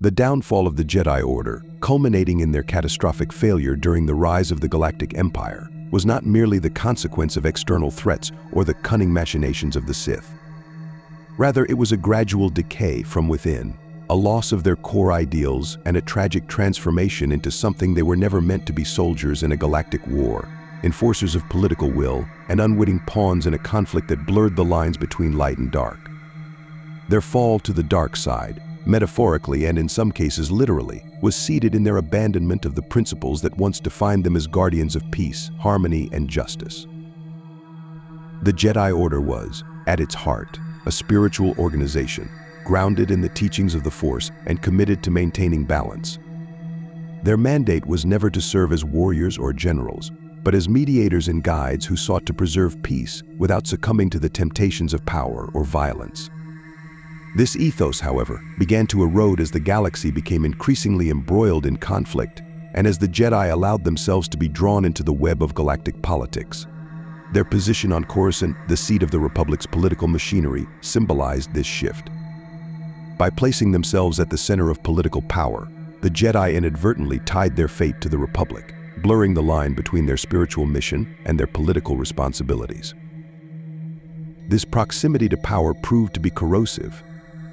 The downfall of the Jedi Order, culminating in their catastrophic failure during the rise of the Galactic Empire, was not merely the consequence of external threats or the cunning machinations of the Sith. Rather, it was a gradual decay from within, a loss of their core ideals and a tragic transformation into something they were never meant to be: soldiers in a galactic war, enforcers of political will, and unwitting pawns in a conflict that blurred the lines between light and dark. Their fall to the dark side, metaphorically and in some cases literally, was seated in their abandonment of the principles that once defined them as guardians of peace, harmony, and justice. The Jedi Order was, at its heart, a spiritual organization, grounded in the teachings of the Force and committed to maintaining balance. Their mandate was never to serve as warriors or generals, but as mediators and guides who sought to preserve peace without succumbing to the temptations of power or violence. This ethos, however, began to erode as the galaxy became increasingly embroiled in conflict and as the Jedi allowed themselves to be drawn into the web of galactic politics. Their position on Coruscant, the seat of the Republic's political machinery, symbolized this shift. By placing themselves at the center of political power, the Jedi inadvertently tied their fate to the Republic, blurring the line between their spiritual mission and their political responsibilities. This proximity to power proved to be corrosive.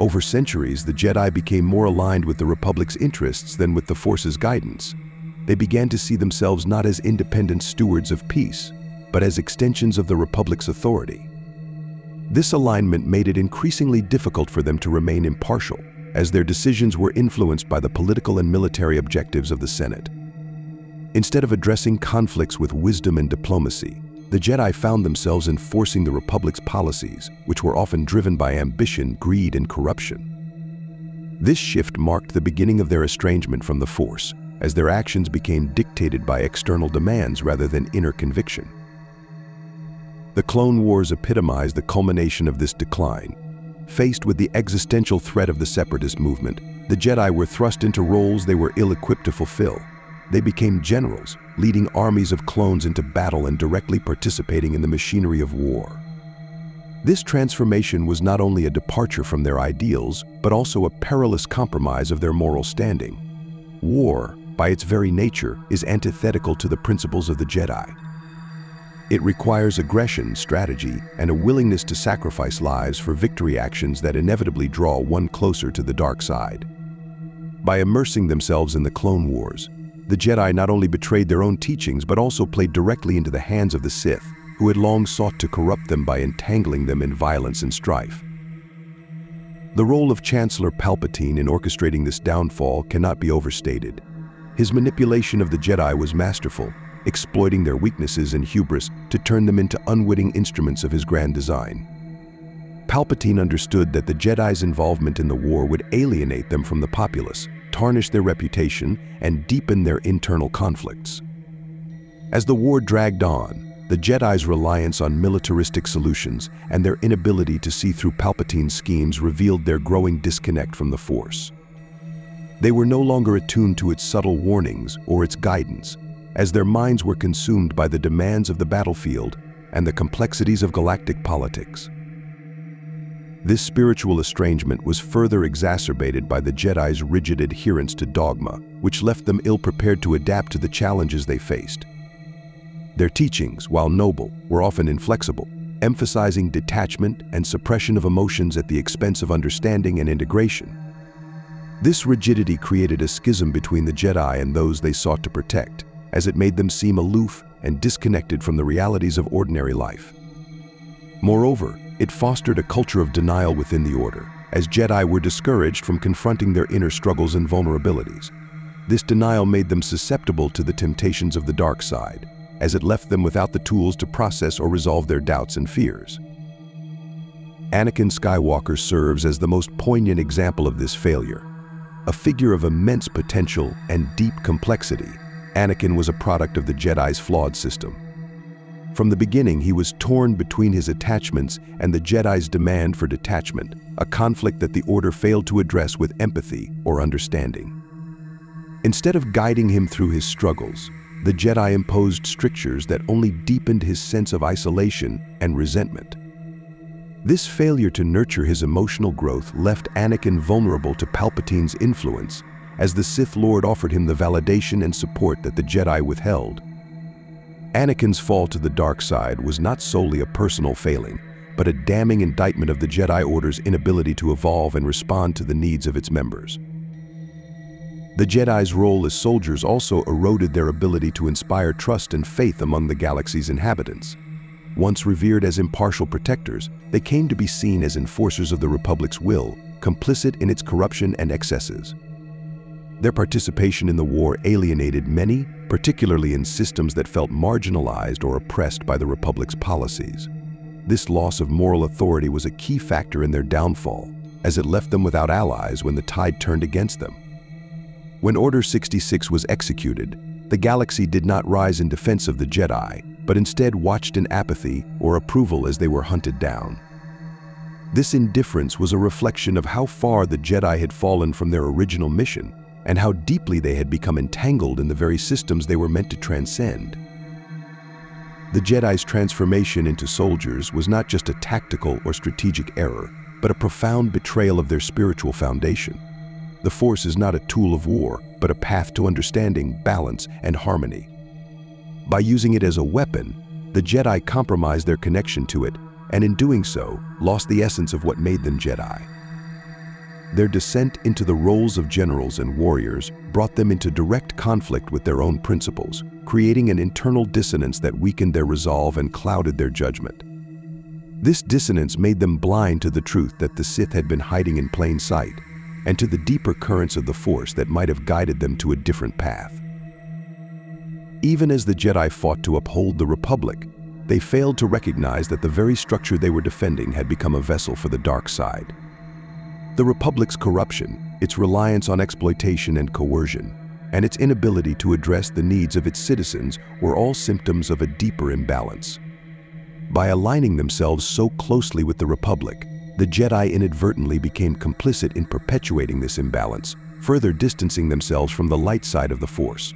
Over centuries, the Jedi became more aligned with the Republic's interests than with the Force's guidance. They began to see themselves not as independent stewards of peace, but as extensions of the Republic's authority. This alignment made it increasingly difficult for them to remain impartial, as their decisions were influenced by the political and military objectives of the Senate. Instead of addressing conflicts with wisdom and diplomacy, the Jedi found themselves enforcing the Republic's policies, which were often driven by ambition, greed, and corruption. This shift marked the beginning of their estrangement from the Force, as their actions became dictated by external demands rather than inner conviction. The Clone Wars epitomized the culmination of this decline. Faced with the existential threat of the separatist movement, the Jedi were thrust into roles they were ill-equipped to fulfill. They became generals, leading armies of clones into battle and directly participating in the machinery of war. This transformation was not only a departure from their ideals, but also a perilous compromise of their moral standing. War, by its very nature, is antithetical to the principles of the Jedi. It requires aggression, strategy, and a willingness to sacrifice lives for victory actions that inevitably draw one closer to the dark side. By immersing themselves in the Clone Wars, the Jedi not only betrayed their own teachings but also played directly into the hands of the Sith, who had long sought to corrupt them by entangling them in violence and strife. The role of Chancellor Palpatine in orchestrating this downfall cannot be overstated. His manipulation of the Jedi was masterful, exploiting their weaknesses and hubris to turn them into unwitting instruments of his grand design. Palpatine understood that the Jedi's involvement in the war would alienate them from the populace, tarnish their reputation, and deepen their internal conflicts. As the war dragged on, the Jedi's reliance on militaristic solutions and their inability to see through Palpatine's schemes revealed their growing disconnect from the Force. They were no longer attuned to its subtle warnings or its guidance, as their minds were consumed by the demands of the battlefield and the complexities of galactic politics. This spiritual estrangement was further exacerbated by the Jedi's rigid adherence to dogma, which left them ill-prepared to adapt to the challenges they faced. Their teachings, while noble, were often inflexible, emphasizing detachment and suppression of emotions at the expense of understanding and integration. This rigidity created a schism between the Jedi and those they sought to protect, as it made them seem aloof and disconnected from the realities of ordinary life. Moreover, it fostered a culture of denial within the Order, as Jedi were discouraged from confronting their inner struggles and vulnerabilities. This denial made them susceptible to the temptations of the dark side, as it left them without the tools to process or resolve their doubts and fears. Anakin Skywalker serves as the most poignant example of this failure. A figure of immense potential and deep complexity, Anakin was a product of the Jedi's flawed system. From the beginning, he was torn between his attachments and the Jedi's demand for detachment, a conflict that the Order failed to address with empathy or understanding. Instead of guiding him through his struggles, the Jedi imposed strictures that only deepened his sense of isolation and resentment. This failure to nurture his emotional growth left Anakin vulnerable to Palpatine's influence, as the Sith Lord offered him the validation and support that the Jedi withheld. Anakin's fall to the dark side was not solely a personal failing, but a damning indictment of the Jedi Order's inability to evolve and respond to the needs of its members. The Jedi's role as soldiers also eroded their ability to inspire trust and faith among the galaxy's inhabitants. Once revered as impartial protectors, they came to be seen as enforcers of the Republic's will, complicit in its corruption and excesses. Their participation in the war alienated many, particularly in systems that felt marginalized or oppressed by the Republic's policies. This loss of moral authority was a key factor in their downfall, as it left them without allies when the tide turned against them. When Order 66 was executed, the galaxy did not rise in defense of the Jedi, but instead watched in apathy or approval as they were hunted down. This indifference was a reflection of how far the Jedi had fallen from their original mission and how deeply they had become entangled in the very systems they were meant to transcend. The Jedi's transformation into soldiers was not just a tactical or strategic error, but a profound betrayal of their spiritual foundation. The Force is not a tool of war, but a path to understanding, balance, and harmony. By using it as a weapon, the Jedi compromised their connection to it, and in doing so, lost the essence of what made them Jedi. Their descent into the roles of generals and warriors brought them into direct conflict with their own principles, creating an internal dissonance that weakened their resolve and clouded their judgment. This dissonance made them blind to the truth that the Sith had been hiding in plain sight, and to the deeper currents of the Force that might have guided them to a different path. Even as the Jedi fought to uphold the Republic, they failed to recognize that the very structure they were defending had become a vessel for the dark side. The Republic's corruption, its reliance on exploitation and coercion, and its inability to address the needs of its citizens were all symptoms of a deeper imbalance. By aligning themselves so closely with the Republic, the Jedi inadvertently became complicit in perpetuating this imbalance, further distancing themselves from the light side of the Force.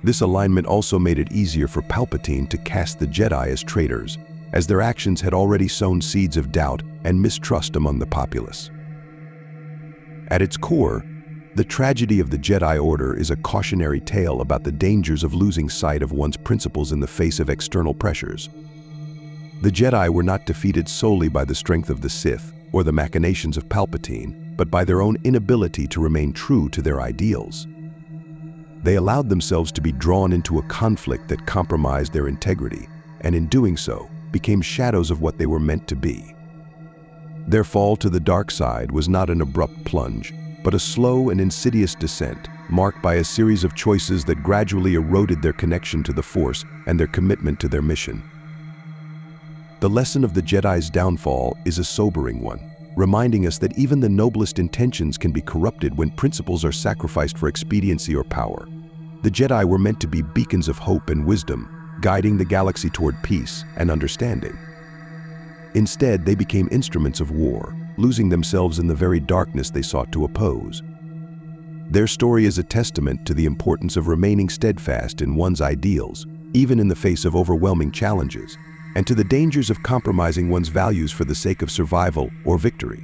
This alignment also made it easier for Palpatine to cast the Jedi as traitors, as their actions had already sown seeds of doubt and mistrust among the populace. At its core, the tragedy of the Jedi Order is a cautionary tale about the dangers of losing sight of one's principles in the face of external pressures. The Jedi were not defeated solely by the strength of the Sith or the machinations of Palpatine, but by their own inability to remain true to their ideals. They allowed themselves to be drawn into a conflict that compromised their integrity, and in doing so, became shadows of what they were meant to be. Their fall to the dark side was not an abrupt plunge, but a slow and insidious descent, marked by a series of choices that gradually eroded their connection to the Force and their commitment to their mission. The lesson of the Jedi's downfall is a sobering one, reminding us that even the noblest intentions can be corrupted when principles are sacrificed for expediency or power. The Jedi were meant to be beacons of hope and wisdom, guiding the galaxy toward peace and understanding. Instead, they became instruments of war, losing themselves in the very darkness they sought to oppose. Their story is a testament to the importance of remaining steadfast in one's ideals, even in the face of overwhelming challenges, and to the dangers of compromising one's values for the sake of survival or victory.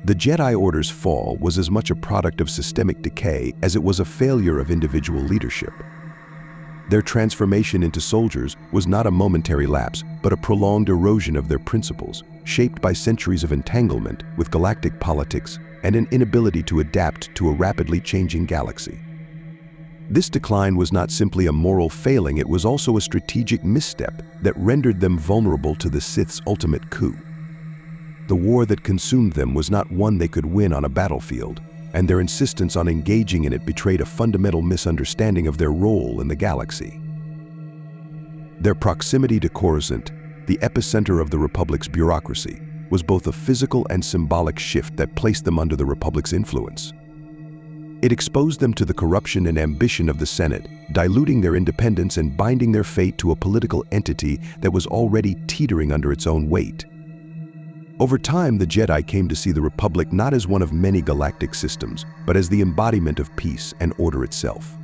The Jedi Order's fall was as much a product of systemic decay as it was a failure of individual leadership. Their transformation into soldiers was not a momentary lapse, but a prolonged erosion of their principles, shaped by centuries of entanglement with galactic politics and an inability to adapt to a rapidly changing galaxy. This decline was not simply a moral failing, it was also a strategic misstep that rendered them vulnerable to the Sith's ultimate coup. The war that consumed them was not one they could win on a battlefield, and their insistence on engaging in it betrayed a fundamental misunderstanding of their role in the galaxy. Their proximity to Coruscant, the epicenter of the Republic's bureaucracy, was both a physical and symbolic shift that placed them under the Republic's influence. It exposed them to the corruption and ambition of the Senate, diluting their independence and binding their fate to a political entity that was already teetering under its own weight. Over time, the Jedi came to see the Republic not as one of many galactic systems, but as the embodiment of peace and order itself.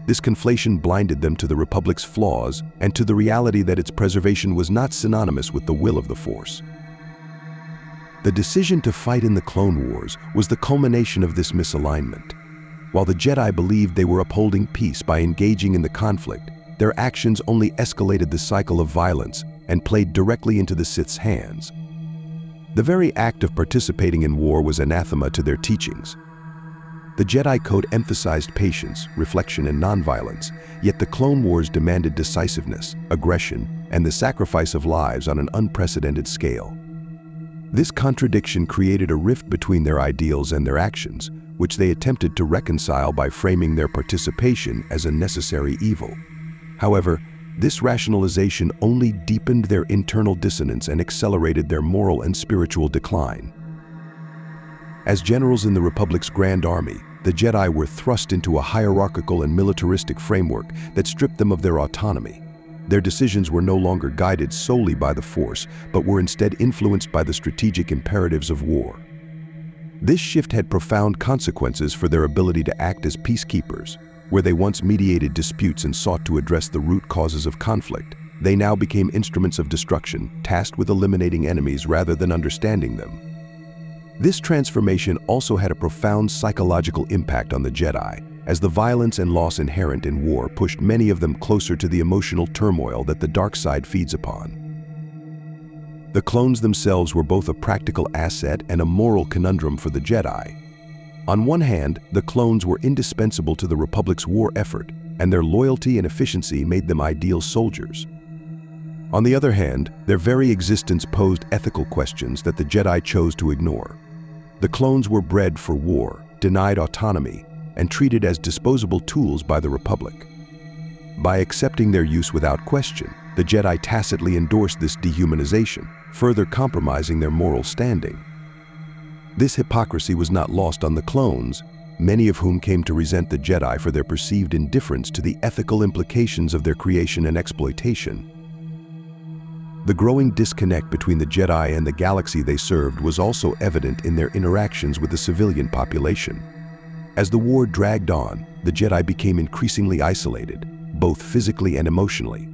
This conflation blinded them to the Republic's flaws and to the reality that its preservation was not synonymous with the will of the Force. The decision to fight in the Clone Wars was the culmination of this misalignment. While the Jedi believed they were upholding peace by engaging in the conflict, their actions only escalated the cycle of violence and played directly into the Sith's hands. The very act of participating in war was anathema to their teachings. The Jedi Code emphasized patience, reflection, and nonviolence, yet the Clone Wars demanded decisiveness, aggression, and the sacrifice of lives on an unprecedented scale. This contradiction created a rift between their ideals and their actions, which they attempted to reconcile by framing their participation as a necessary evil. However, this rationalization only deepened their internal dissonance and accelerated their moral and spiritual decline. As generals in the Republic's Grand Army, the Jedi were thrust into a hierarchical and militaristic framework that stripped them of their autonomy. Their decisions were no longer guided solely by the Force, but were instead influenced by the strategic imperatives of war. This shift had profound consequences for their ability to act as peacekeepers. Where they once mediated disputes and sought to address the root causes of conflict, they now became instruments of destruction, tasked with eliminating enemies rather than understanding them. This transformation also had a profound psychological impact on the Jedi, as the violence and loss inherent in war pushed many of them closer to the emotional turmoil that the dark side feeds upon. The clones themselves were both a practical asset and a moral conundrum for the Jedi. On one hand, the clones were indispensable to the Republic's war effort, and their loyalty and efficiency made them ideal soldiers. On the other hand, their very existence posed ethical questions that the Jedi chose to ignore. The clones were bred for war, denied autonomy, and treated as disposable tools by the Republic. By accepting their use without question, the Jedi tacitly endorsed this dehumanization, further compromising their moral standing. This hypocrisy was not lost on the clones, many of whom came to resent the Jedi for their perceived indifference to the ethical implications of their creation and exploitation. The growing disconnect between the Jedi and the galaxy they served was also evident in their interactions with the civilian population. As the war dragged on, the Jedi became increasingly isolated, both physically and emotionally.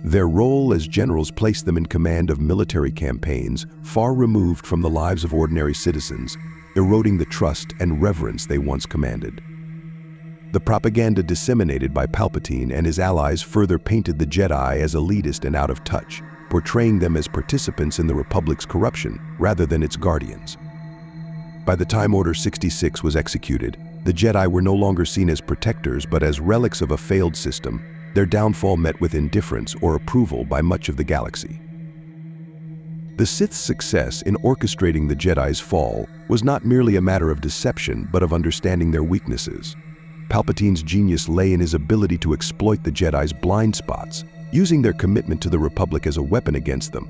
Their role as generals placed them in command of military campaigns far removed from the lives of ordinary citizens, eroding the trust and reverence they once commanded. The propaganda disseminated by Palpatine and his allies further painted the Jedi as elitist and out of touch, portraying them as participants in the Republic's corruption rather than its guardians. By the time Order 66 was executed, the Jedi were no longer seen as protectors but as relics of a failed system, their downfall met with indifference or approval by much of the galaxy. The Sith's success in orchestrating the Jedi's fall was not merely a matter of deception but of understanding their weaknesses. Palpatine's genius lay in his ability to exploit the Jedi's blind spots, using their commitment to the Republic as a weapon against them.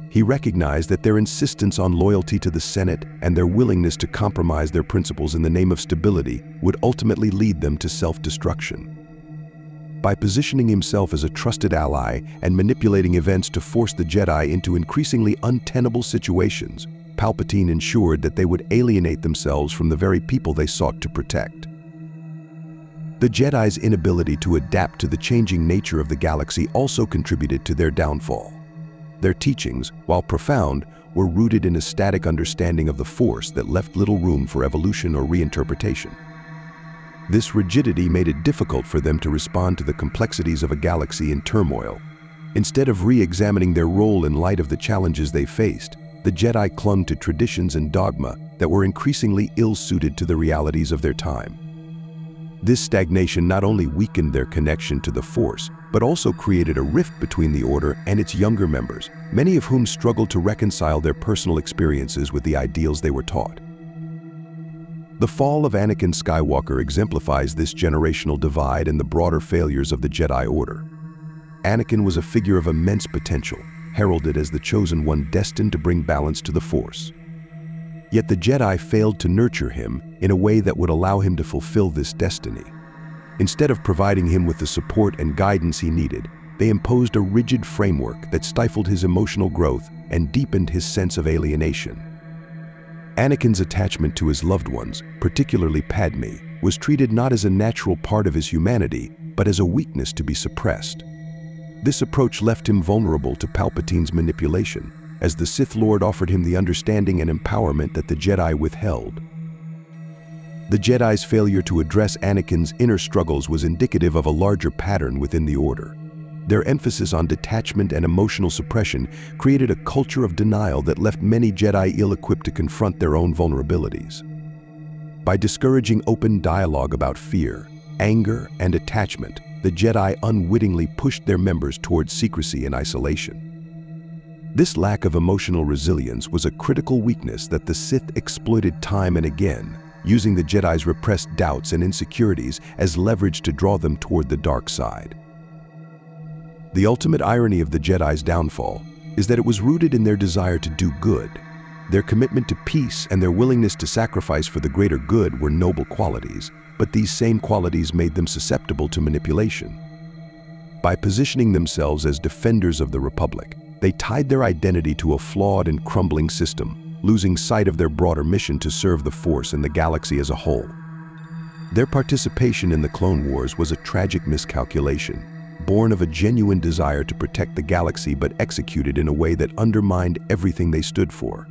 He recognized that their insistence on loyalty to the Senate and their willingness to compromise their principles in the name of stability would ultimately lead them to self-destruction. By positioning himself as a trusted ally and manipulating events to force the Jedi into increasingly untenable situations, Palpatine ensured that they would alienate themselves from the very people they sought to protect. The Jedi's inability to adapt to the changing nature of the galaxy also contributed to their downfall. Their teachings, while profound, were rooted in a static understanding of the Force that left little room for evolution or reinterpretation. This rigidity made it difficult for them to respond to the complexities of a galaxy in turmoil. Instead of re-examining their role in light of the challenges they faced, the Jedi clung to traditions and dogma that were increasingly ill-suited to the realities of their time. This stagnation not only weakened their connection to the Force, but also created a rift between the Order and its younger members, many of whom struggled to reconcile their personal experiences with the ideals they were taught. The fall of Anakin Skywalker exemplifies this generational divide and the broader failures of the Jedi Order. Anakin was a figure of immense potential, heralded as the chosen one destined to bring balance to the Force. Yet the Jedi failed to nurture him in a way that would allow him to fulfill this destiny. Instead of providing him with the support and guidance he needed, they imposed a rigid framework that stifled his emotional growth and deepened his sense of alienation. Anakin's attachment to his loved ones, particularly Padme, was treated not as a natural part of his humanity, but as a weakness to be suppressed. This approach left him vulnerable to Palpatine's manipulation, as the Sith Lord offered him the understanding and empowerment that the Jedi withheld. The Jedi's failure to address Anakin's inner struggles was indicative of a larger pattern within the Order. Their emphasis on detachment and emotional suppression created a culture of denial that left many Jedi ill-equipped to confront their own vulnerabilities. By discouraging open dialogue about fear, anger, and attachment, the Jedi unwittingly pushed their members towards secrecy and isolation. This lack of emotional resilience was a critical weakness that the Sith exploited time and again, using the Jedi's repressed doubts and insecurities as leverage to draw them toward the dark side. The ultimate irony of the Jedi's downfall is that it was rooted in their desire to do good. Their commitment to peace and their willingness to sacrifice for the greater good were noble qualities, but these same qualities made them susceptible to manipulation. By positioning themselves as defenders of the Republic, they tied their identity to a flawed and crumbling system, losing sight of their broader mission to serve the Force and the galaxy as a whole. Their participation in the Clone Wars was a tragic miscalculation, born of a genuine desire to protect the galaxy but executed in a way that undermined everything they stood for.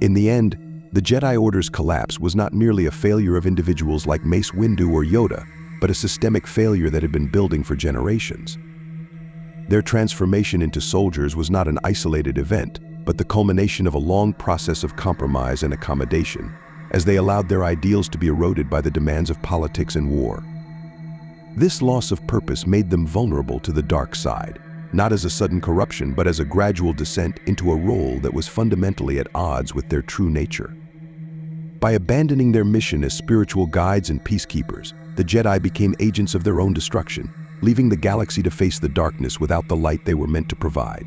In the end, the Jedi Order's collapse was not merely a failure of individuals like Mace Windu or Yoda, but a systemic failure that had been building for generations. Their transformation into soldiers was not an isolated event, but the culmination of a long process of compromise and accommodation, as they allowed their ideals to be eroded by the demands of politics and war. This loss of purpose made them vulnerable to the dark side, not as a sudden corruption, but as a gradual descent into a role that was fundamentally at odds with their true nature. By abandoning their mission as spiritual guides and peacekeepers, the Jedi became agents of their own destruction, leaving the galaxy to face the darkness without the light they were meant to provide.